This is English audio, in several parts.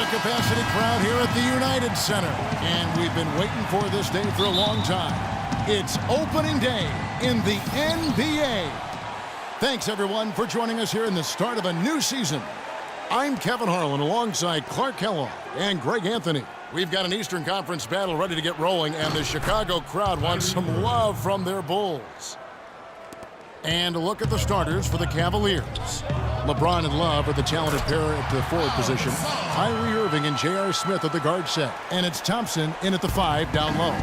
capacity crowd here at the United Center. And we've been waiting for this day for a long time. It's opening day in the NBA. Thanks, everyone, for joining us here in the start of a new season. I'm Kevin Harlan alongside Clark Kellogg and Greg Anthony. We've got an Eastern Conference battle ready to get rolling, and the Chicago crowd wants some love from their Bulls. And a look at the starters for the Cavaliers. LeBron and Love are the talented pair at the forward position. Kyrie Irving and J.R. Smith at the guard set. And it's Thompson in at the 5 down low.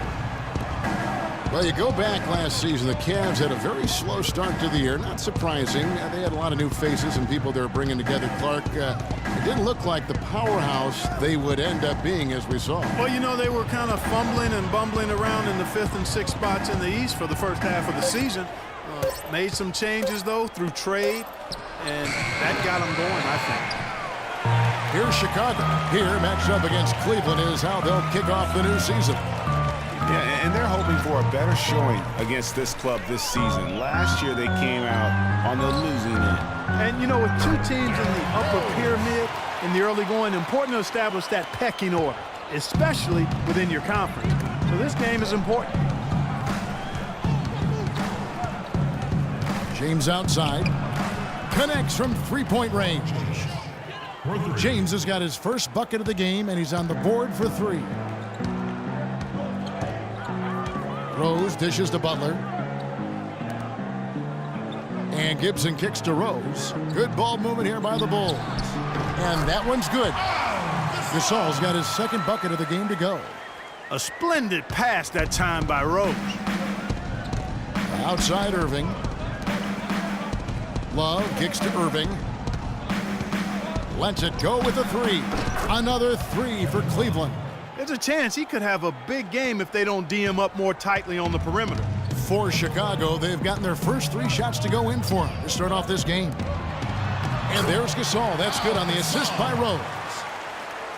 Well, you go back last season, the Cavs had a very slow start to the year. Not surprising. They had a lot of new faces and people they were bringing together. Clark, it didn't look like the powerhouse they would end up being, as we saw. Well, you know, they were kind of fumbling and bumbling around in the 5th and 6th spots in the East for the first half of the season. Made some changes, though, through trade, and that got them going, I think. Here's Chicago. Here, matched up against Cleveland, is how they'll kick off the new season. Yeah, and they're hoping for a better showing against this club this season. Last year, they came out on the losing end. And, you know, with two teams in the upper pyramid in the early going, important to establish that pecking order, especially within your conference. So this game is important. James outside. Connects from three-point range. James has got his first bucket of the game, and he's on the board for 3. Rose dishes to Butler. And Gibson kicks to Rose. Good ball movement here by the Bulls. And that one's good. Gasol's got his second bucket of the game to go. A splendid pass that time by Rose. Outside Irving. Love kicks to Irving. Lets it go with a 3. Another 3 for Cleveland. There's a chance he could have a big game if they don't D him up more tightly on the perimeter. For Chicago, they've gotten their first 3 shots to go in for him to start off this game. And there's Gasol. That's good on the assist by Rose.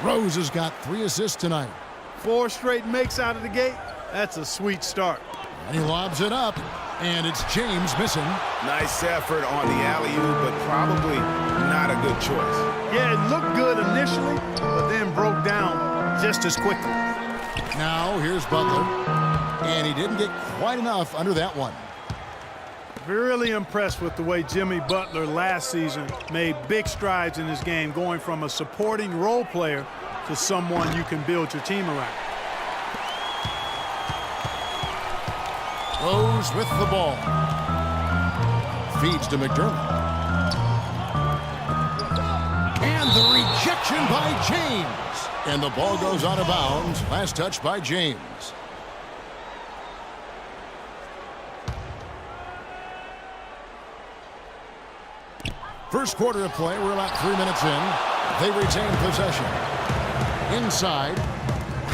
Rose has got 3 assists tonight. 4 straight makes out of the gate. That's a sweet start. And he lobs it up. And it's James missing. Nice effort on the alley-oop, but probably not a good choice. Yeah, it looked good initially, but then broke down just as quickly. Now here's Butler. And he didn't get quite enough under that one. Really impressed with the way Jimmy Butler last season made big strides in his game, going from a supporting role player to someone you can build your team around. Rose with the ball. Feeds to McDermott. And the rejection by James. And the ball goes out of bounds. Last touch by James. First quarter of play. We're about 3 minutes in. They retain possession. Inside.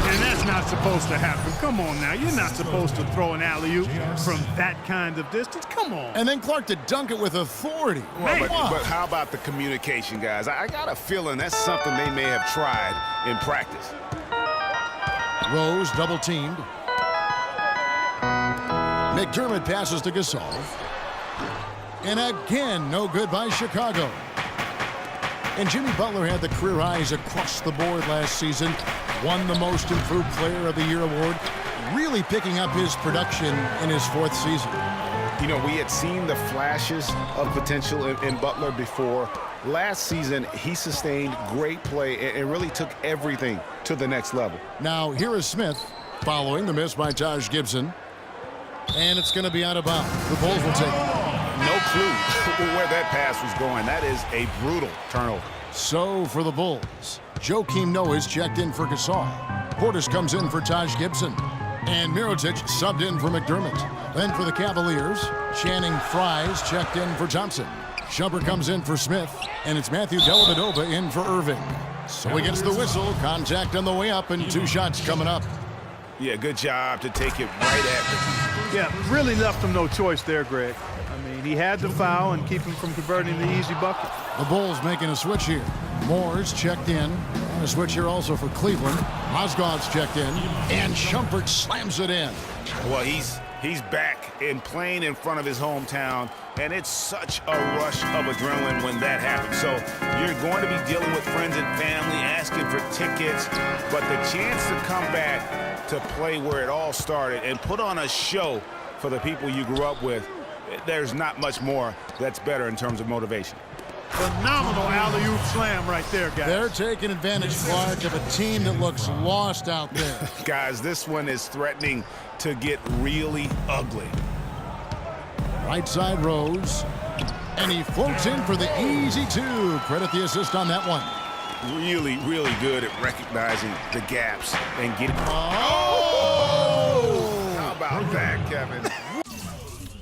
And that's not supposed to happen. Come on now. You're not supposed to throw an alley-oop from that kind of distance. Come on. And then Clark to dunk it with authority. Well, but how about the communication, guys? I got a feeling that's something they may have tried in practice. Rose double teamed. McDermott passes to Gasol. And again, no good by Chicago. And Jimmy Butler had the career highs across the board last season. Won the Most Improved Player of the Year award. Really picking up his production in his 4th season. You know, we had seen the flashes of potential in Butler before. Last season, he sustained great play and really took everything to the next level. Now, here is Smith following the miss by Taj Gibson. And it's going to be out of bounds. The Bulls will take it. No clue where that pass was going. That is a brutal turnover. So for the Bulls, Joakim Noah's checked in for Gasol. Portis comes in for Taj Gibson. And Mirotic subbed in for McDermott. Then for the Cavaliers, Channing Frye's checked in for Thompson. Shumpert comes in for Smith. And it's Matthew Dellavedova in for Irving. So he gets the whistle. Contact on the way up and 2 shots coming up. Yeah, good job to take it right at them. Yeah, really left him no choice there, Greg. I mean, he had to foul and keep him from converting the easy bucket. The Bulls making a switch here. Moore's checked in. And a switch here also for Cleveland. Mozgov's checked in. And Shumpert slams it in. Well, he's He's back and playing in front of his hometown, and it's such a rush of adrenaline when that happens. So you're going to be dealing with friends and family, asking for tickets, but the chance to come back to play where it all started and put on a show for the people you grew up with, there's not much more that's better in terms of motivation. Phenomenal alley-oop slam right there, guys. They're taking advantage, Clark, of a team that looks lost out there. Guys, this one is threatening to get really ugly. Right side Rose. And he floats in for the easy two. Credit the assist on that one. Really, really good at recognizing the gaps and getting... Oh! How about that, Kevin?